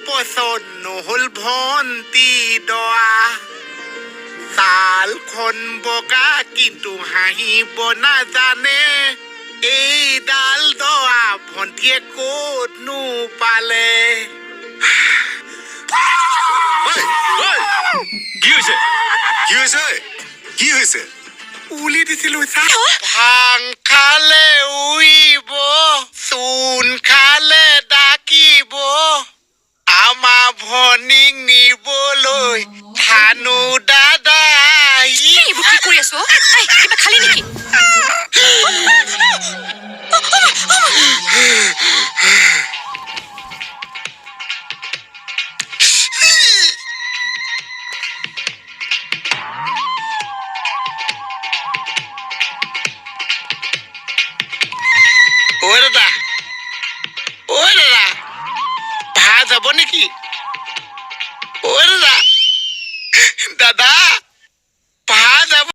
পচন্দ নহ'ল ভন্তি দৰা ছালখন বগা কিন্তু হাঁহিব নাজানে এইডাল দৰা ভন্তিয়ে ক'তনো পালে কি হৈছে কি হৈছে কি হৈছে উলি দিছিলো ভাং খালে উৰিব চূণ খালে ডাকিব আমাৰ ভনীক নিবলৈ থানু দাদা এইবোৰ কি কৰি আছো কিবা খালি নেকি ভাত যাব নেকি দাদা